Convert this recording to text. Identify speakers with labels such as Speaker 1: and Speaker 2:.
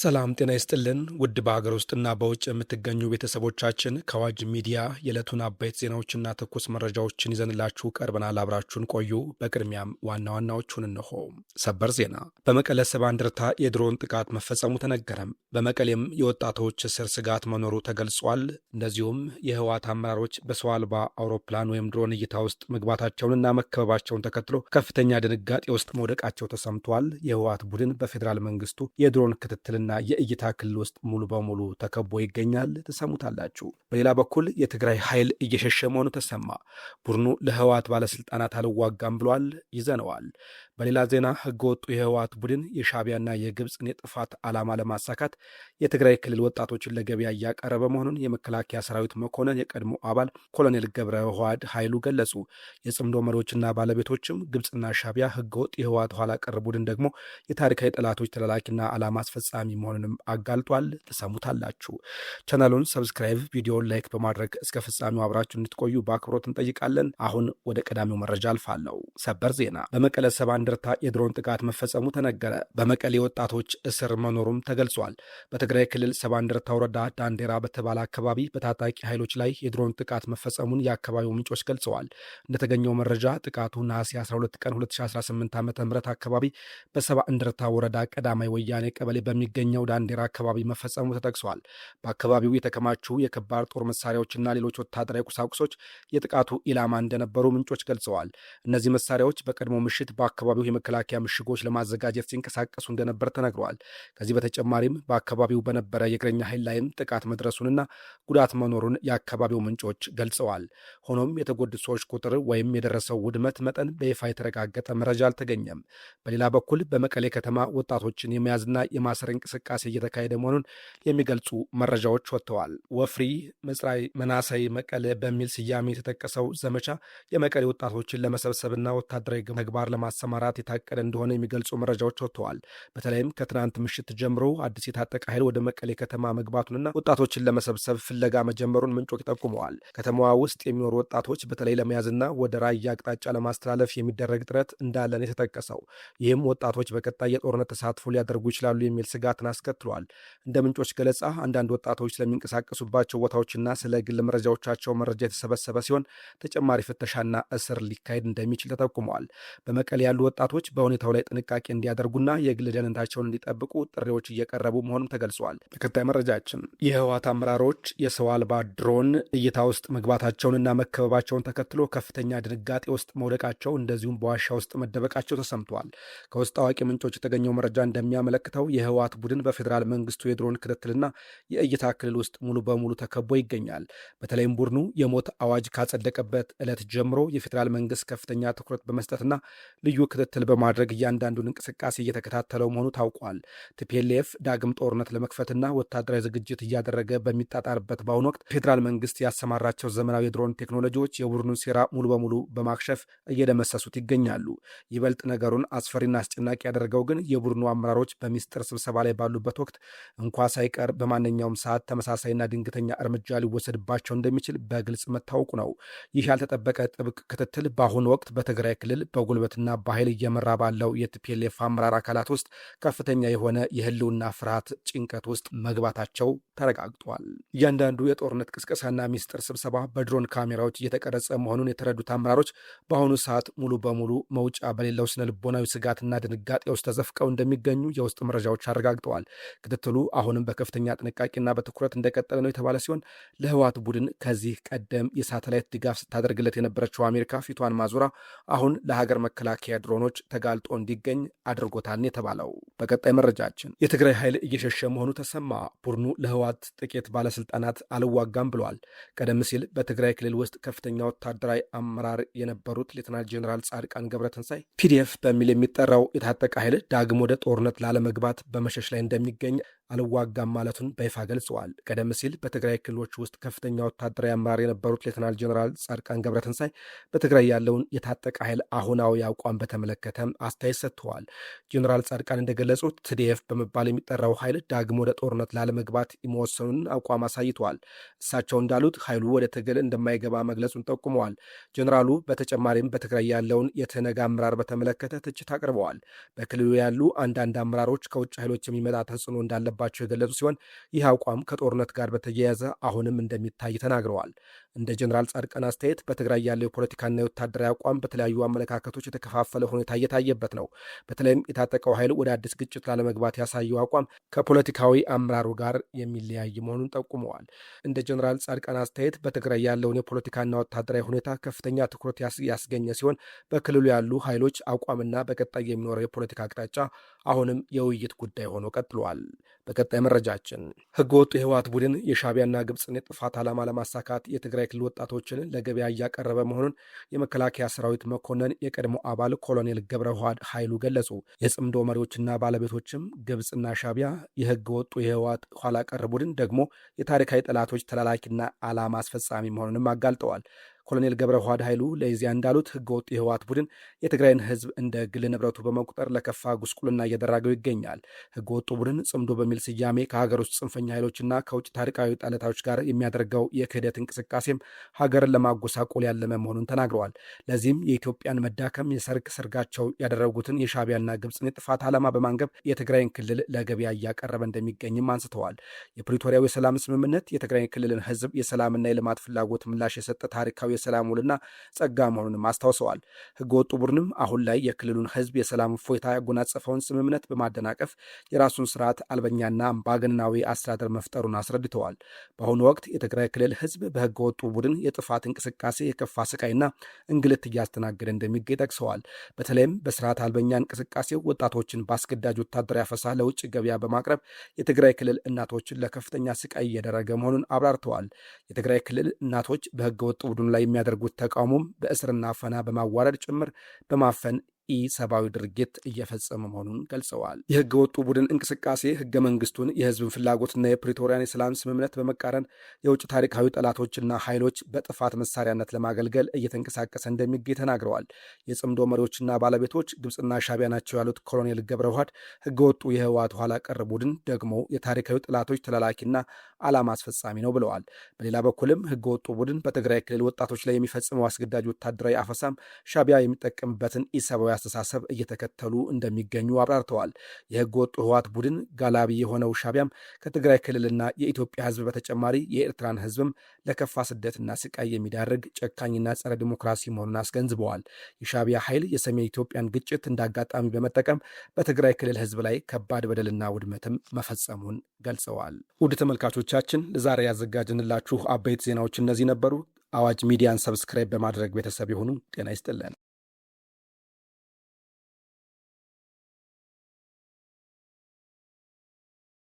Speaker 1: ሰላም ጤና ይስጥልን ውድ በሀገር ውስጥና በውጭ የምትገኙ ቤተሰቦቻችን ከአዋጅ ሚዲያ የዕለቱን አበይት ዜናዎችና ትኩስ መረጃዎችን ይዘንላችሁ ቀርበናል። አብራችሁን ቆዩ። በቅድሚያም ዋና ዋናዎቹን እንሆ። ሰበር ዜና። በመቀለ ሰባ እንደርታ የድሮን ጥቃት መፈጸሙ ተነገረም። በመቀሌም የወጣቶች እስር ስጋት መኖሩ ተገልጿል። እንደዚሁም የህወሓት አመራሮች በሰው አልባ አውሮፕላን ወይም ድሮን እይታ ውስጥ መግባታቸውንና መከበባቸውን ተከትሎ ከፍተኛ ድንጋጤ ውስጥ መውደቃቸው ተሰምቷል። የህወሓት ቡድን በፌዴራል መንግስቱ የድሮን ክትትል እና የእይታ ክልል ውስጥ ሙሉ በሙሉ ተከቦ ይገኛል። ትሰሙታላችሁ። በሌላ በኩል የትግራይ ኃይል እየሸሸ መሆኑ ተሰማ። ቡድኑ ለህወሓት ባለስልጣናት አልዋጋም ብሏል። ይዘነዋል። በሌላ ዜና ህገወጡ የህወሓት ቡድን የሻዕቢያና የግብፅን የጥፋት ዓላማ ለማሳካት የትግራይ ክልል ወጣቶችን ለገበያ እያቀረበ መሆኑን የመከላከያ ሰራዊት መኮንን የቀድሞ አባል ኮሎኔል ገብረ ዋህድ ኃይሉ ገለጹ። የጽምዶ መሪዎችና ባለቤቶችም ግብፅና ሻዕቢያ ህገወጥ የህወሓት ኋላ ቀር ቡድን ደግሞ የታሪካዊ ጠላቶች ተላላኪና ዓላማ አስፈጻሚ መሆኑንም አጋልጧል። ትሰሙታላችሁ። ቻናሉን ሰብስክራይብ፣ ቪዲዮን ላይክ በማድረግ እስከ ፍጻሜው አብራችሁ እንድትቆዩ በአክብሮት እንጠይቃለን። አሁን ወደ ቀዳሚው መረጃ አልፋለሁ። ሰበር ዜና። በመቀለ ሰባ እንደርታ የድሮን ጥቃት መፈጸሙ ተነገረ። በመቀሌ ወጣቶች እስር መኖሩም ተገልጿል። በትግራይ ክልል ሰባ እንደርታ ወረዳ ዳንዴራ በተባለ አካባቢ በታጣቂ ኃይሎች ላይ የድሮን ጥቃት መፈጸሙን የአካባቢው ምንጮች ገልጸዋል። እንደተገኘው መረጃ ጥቃቱ ነሐሴ 12 ቀን 2018 ዓ.ም አካባቢ በሰባ እንደርታ ወረዳ ቀዳማይ ወያኔ ቀበሌ በሚገኘው ዳንዴራ አካባቢ መፈጸሙ ተጠቅሷል። በአካባቢው የተከማቹ የከባድ ጦር መሳሪያዎችና ሌሎች ወታደራዊ ቁሳቁሶች የጥቃቱ ኢላማ እንደነበሩ ምንጮች ገልጸዋል። እነዚህ መሳሪያዎች በቀድሞ ምሽት በአካባቢው የመከላከያ ምሽጎች ለማዘጋጀት ሲንቀሳቀሱ እንደነበር ተነግረዋል። ከዚህ በተጨማሪም በአካባቢው በነበረ የእግረኛ ኃይል ላይም ጥቃት መድረሱንና ጉዳት መኖሩን የአካባቢው ምንጮች ገልጸዋል። ሆኖም የተጎዱ ሰዎች ቁጥር ወይም የደረሰው ውድመት መጠን በይፋ የተረጋገጠ መረጃ አልተገኘም። በሌላ በኩል በመቀሌ ከተማ ወጣቶችን የመያዝና የማሰር እንቅስቃሴ እየተካሄደ መሆኑን የሚገልጹ መረጃዎች ወጥተዋል። ወፍሪ መጽራይ መናሳይ መቀለ በሚል ስያሜ የተጠቀሰው ዘመቻ የመቀሌ ወጣቶችን ለመሰብሰብና ወታደራዊ ተግባር ለማሰማራት የታቀደ እንደሆነ የሚገልጹ መረጃዎች ወጥተዋል። በተለይም ከትናንት ምሽት ጀምሮ አዲስ የታጠቀ ኃይል ወደ መቀሌ ከተማ መግባቱንና ወጣቶችን ለመሰብሰብ ፍለጋ መጀመሩን ምንጮች ጠቁመዋል። ከተማዋ ውስጥ የሚኖሩ ወጣቶች በተለይ ለመያዝና ወደ ራያ አቅጣጫ ለማስተላለፍ የሚደረግ ጥረት እንዳለን የተጠቀሰው ይህም ወጣቶች በቀጣይ የጦርነት ተሳትፎ ሊያደርጉ ይችላሉ የሚል ስጋትን አስከትሏል። እንደ ምንጮች ገለጻ አንዳንድ ወጣቶች ስለሚንቀሳቀሱባቸው ቦታዎችና ስለ ግል መረጃዎቻቸው መረጃ የተሰበሰበ ሲሆን ተጨማሪ ፍተሻና እስር ሊካሄድ እንደሚችል ተጠቁመዋል። በመቀሌ ያሉ ወጣቶች በሁኔታው ላይ ጥንቃቄ እንዲያደርጉና የግል ደህንነታቸውን እንዲጠብቁ ጥሪዎች እየቀረቡ መሆኑም ተገልጿል። በቀጣይ መረጃችን የህወሓት አመራሮች የሰው አልባ ድሮን እይታ ውስጥ መግባታቸውንና መከበባቸውን ተከትሎ ከፍተኛ ድንጋጤ ውስጥ መውደቃቸው እንደዚሁም በዋሻ ውስጥ መደበቃቸው ተሰምቷል። ከውስጥ አዋቂ ምንጮች የተገኘው መረጃ እንደሚያመለክተው የህወሓት ቡድን በፌዴራል መንግስቱ የድሮን ክትትልና የእይታ ክልል ውስጥ ሙሉ በሙሉ ተከቦ ይገኛል። በተለይም ቡድኑ የሞት አዋጅ ካጸደቀበት ዕለት ጀምሮ የፌዴራል መንግስት ከፍተኛ ትኩረት በመስጠትና ልዩ ክትትል በማድረግ እያንዳንዱን እንቅስቃሴ እየተከታተለው መሆኑ ታውቋል። ቲፒኤልኤፍ ዳግም ጦርነት ለመክፈትና ወታደራዊ ዝግጅት እያደረገ በሚጣጣርበት በአሁኑ ወቅት ፌዴራል መንግስት ያሰማራቸው ዘመናዊ የድሮን ቴክኖሎጂዎች የቡድኑን ሴራ ሙሉ በሙሉ በማክሸፍ እየደመሰሱት ይገኛሉ። ይበልጥ ነገሩን አስፈሪና አስጨናቂ ያደረገው ግን የቡድኑ አመራሮች በሚስጥር ስብሰባ ላይ ባሉበት ወቅት እንኳ ሳይቀር በማንኛውም ሰዓት ተመሳሳይና ድንገተኛ እርምጃ ሊወሰድባቸው እንደሚችል በግልጽ መታወቁ ነው። ይህ ያልተጠበቀ ጥብቅ ክትትል በአሁኑ ወቅት በትግራይ ክልል በጉልበትና በኃይል እየመራ ባለው የቲፒኤልኤፍ አመራር አካላት ውስጥ ከፍተኛ የሆነ የህልውና ፍርሃት ጭንቀት ውስጥ መግባታቸው ተረጋግጧል። እያንዳንዱ የጦርነት ቅስቀሳና ሚስጥር ስብሰባ በድሮን ካሜራዎች እየተቀረጸ መሆኑን የተረዱት አመራሮች በአሁኑ ሰዓት ሙሉ በሙሉ መውጫ በሌለው ስነ ልቦናዊ ስጋትና ድንጋጤ ውስጥ ተዘፍቀው እንደሚገኙ የውስጥ መረጃዎች አረጋግጠዋል። ክትትሉ አሁንም በከፍተኛ ጥንቃቄና በትኩረት እንደቀጠለ ነው የተባለ ሲሆን ለህወሓት ቡድን ከዚህ ቀደም የሳተላይት ድጋፍ ስታደርግለት የነበረችው አሜሪካ ፊቷን ማዙራ አሁን ለሀገር መከላከያ ድሮኖች ተጋልጦ እንዲገኝ አድርጎታል የተባለው። በቀጣይ መረጃችን የትግራይ ኃይል እየሸሸ መሆኑ ተሰማ። ቡድኑ ለህወሓት ጥቂት ባለስልጣናት አልዋጋም ብሏል። ቀደም ሲል በትግራይ ክልል ውስጥ ከፍተኛ ወታደራዊ አመራር የነበሩት ሌተናል ጄኔራል ጻድቃን ገብረትንሳኤ ፒዲኤፍ በሚል የሚጠራው የታጠቀ ኃይል ዳግም ወደ ጦርነት ላለመግባት በመሸሽ ላይ እንደሚገኝ አልዋጋም ማለቱን በይፋ ገልጸዋል። ቀደም ሲል በትግራይ ክልሎች ውስጥ ከፍተኛ ወታደራዊ አመራር የነበሩት ሌተናል ጄኔራል ጻድቃን ገብረትንሳኤ በትግራይ ያለውን የታጠቀ ኃይል አሁናዊ አቋም በተመለከተ አስተያየት ሰጥተዋል። ጄኔራል ጻድቃን እንደገለጹት ቲዲኤፍ በመባል የሚጠራው ኃይል ዳግም ወደ ጦርነት ላለመግባት የመወሰኑን አቋም አሳይተዋል። እሳቸው እንዳሉት ኃይሉ ወደ ትግል እንደማይገባ መግለጹን ጠቁመዋል። ጄኔራሉ በተጨማሪም በትግራይ ያለውን የትነግ አመራር በተመለከተ ትችት አቅርበዋል። በክልሉ ያሉ አንዳንድ አመራሮች ከውጭ ኃይሎች የሚመጣ ተጽዕኖ እንዳለባቸው እንዳለባቸው የገለጹ ሲሆን ይህ አቋም ከጦርነት ጋር በተያያዘ አሁንም እንደሚታይ ተናግረዋል። እንደ ጀኔራል ጻድቃን አስተያየት በትግራይ ያለው የፖለቲካና የወታደራዊ አቋም በተለያዩ አመለካከቶች የተከፋፈለ ሁኔታ እየታየበት ነው። በተለይም የታጠቀው ኃይል ወደ አዲስ ግጭት ላለመግባት ያሳየው አቋም ከፖለቲካዊ አመራሩ ጋር የሚለያይ መሆኑን ጠቁመዋል። እንደ ጀኔራል ጻድቃን አስተያየት በትግራይ ያለውን የፖለቲካና ወታደራዊ ሁኔታ ከፍተኛ ትኩረት ያስገኘ ሲሆን በክልሉ ያሉ ኃይሎች አቋምና በቀጣይ የሚኖረው የፖለቲካ አቅጣጫ አሁንም የውይይት ጉዳይ ሆኖ ቀጥሏል። በቀጣይ መረጃችን ህገወጡ የህወሓት ቡድን የሻዕቢያና ግብፅን የጥፋት ዓላማ ለማሳካት የትግራይ ክልል ወጣቶችን ለገበያ እያቀረበ መሆኑን የመከላከያ ሰራዊት መኮንን የቀድሞ አባል ኮሎኔል ገብረዋህድ ኃይሉ ገለጹ። የጽምዶ መሪዎችና ባለቤቶችም ግብፅና ሻዕቢያ የህገ ወጡ የህወሓት ኋላ ቀር ቡድን ደግሞ የታሪካዊ ጠላቶች ተላላኪና ዓላማ አስፈጻሚ መሆኑንም አጋልጠዋል። ኮሎኔል ገብረዋህድ ኃይሉ ለኢዜአ እንዳሉት ህገወጡ የህወሓት ቡድን የትግራይን ህዝብ እንደ ግል ንብረቱ በመቁጠር ለከፋ ጉስቁልና እየደረገው ይገኛል። ህገወጡ ቡድን ጽምዶ በሚል ስያሜ ከሀገር ውስጥ ጽንፈኛ ኃይሎችና ከውጭ ታሪካዊ ጠላቶች ጋር የሚያደርገው የክህደት እንቅስቃሴም ሀገርን ለማጎሳቆል ያለመ መሆኑን ተናግረዋል። ለዚህም የኢትዮጵያን መዳከም የሰርግ ሰርጋቸው ያደረጉትን የሻዕቢያና ግብፅን የጥፋት ዓላማ በማንገብ የትግራይን ክልል ለገበያ እያቀረበ እንደሚገኝም አንስተዋል። የፕሪቶሪያው የሰላም ስምምነት የትግራይን ክልልን ህዝብ የሰላምና የልማት ፍላጎት ምላሽ የሰጠ ታሪካዊ የሰላም ውልና ጸጋ መሆኑንም አስታውሰዋል። ህገወጡ ቡድንም አሁን ላይ የክልሉን ህዝብ የሰላም እፎይታ ያጎናጸፈውን ስምምነት በማደናቀፍ የራሱን ስርዓት አልበኛና አምባገነናዊ አስተዳደር መፍጠሩን አስረድተዋል። በአሁኑ ወቅት የትግራይ ክልል ህዝብ በህገወጡ ቡድን የጥፋት እንቅስቃሴ የከፋ ስቃይና እንግልት እያስተናገደ እንደሚገኝ ጠቅሰዋል። በተለይም በስርዓት አልበኛ እንቅስቃሴው ወጣቶችን በአስገዳጅ ወታደራዊ አፈሳ ለውጭ ገበያ በማቅረብ የትግራይ ክልል እናቶችን ለከፍተኛ ስቃይ እየደረገ መሆኑን አብራርተዋል። የትግራይ ክልል እናቶች በህገወጡ ቡድኑ ላይ የሚያደርጉት ተቃውሞም በእስርና አፈና በማዋረድ ጭምር በማፈን ኢሰብአዊ ድርጊት እየፈጸመ መሆኑን ገልጸዋል። የህገ ወጡ ቡድን እንቅስቃሴ ህገ መንግስቱን፣ የህዝብን ፍላጎትና የፕሪቶሪያን የሰላም ስምምነት በመቃረን የውጭ ታሪካዊ ጠላቶችና ኃይሎች በጥፋት መሳሪያነት ለማገልገል እየተንቀሳቀሰ እንደሚገኝ ተናግረዋል። የጽምዶ መሪዎችና ባለቤቶች ግብፅና ሻዕቢያ ናቸው ያሉት ኮሎኔል ገብረዋህድ ህገ ወጡ የህወሓት ኋላ ቀር ቡድን ደግሞ የታሪካዊ ጠላቶች ተላላኪና ዓላማ አስፈጻሚ ነው ብለዋል። በሌላ በኩልም ህገ ወጡ ቡድን በትግራይ ክልል ወጣቶች ላይ የሚፈጽመው አስገዳጅ ወታደራዊ አፈሳም ሻዕቢያ የሚጠቀምበትን ኢሰብአዊ አስተሳሰብ እየተከተሉ እንደሚገኙ አብራርተዋል። የህገ ወጡ ህወሓት ቡድን ጋላቢ የሆነው ሻዕቢያም ከትግራይ ክልልና የኢትዮጵያ ህዝብ በተጨማሪ የኤርትራን ህዝብም ለከፋ ስደትና ስቃይ የሚዳርግ ጨካኝና ጸረ ዲሞክራሲ መሆኑን አስገንዝበዋል። የሻዕቢያ ኃይል የሰሜን ኢትዮጵያን ግጭት እንዳጋጣሚ በመጠቀም በትግራይ ክልል ህዝብ ላይ ከባድ በደልና ውድመትም መፈጸሙን ገልጸዋል። ውድ ተመልካቾቻችን ለዛሬ ያዘጋጅንላችሁ አበይት ዜናዎች እነዚህ ነበሩ። አዋጅ ሚዲያን ሰብስክራይብ በማድረግ ቤተሰብ የሆኑ ጤና ይስጥልን።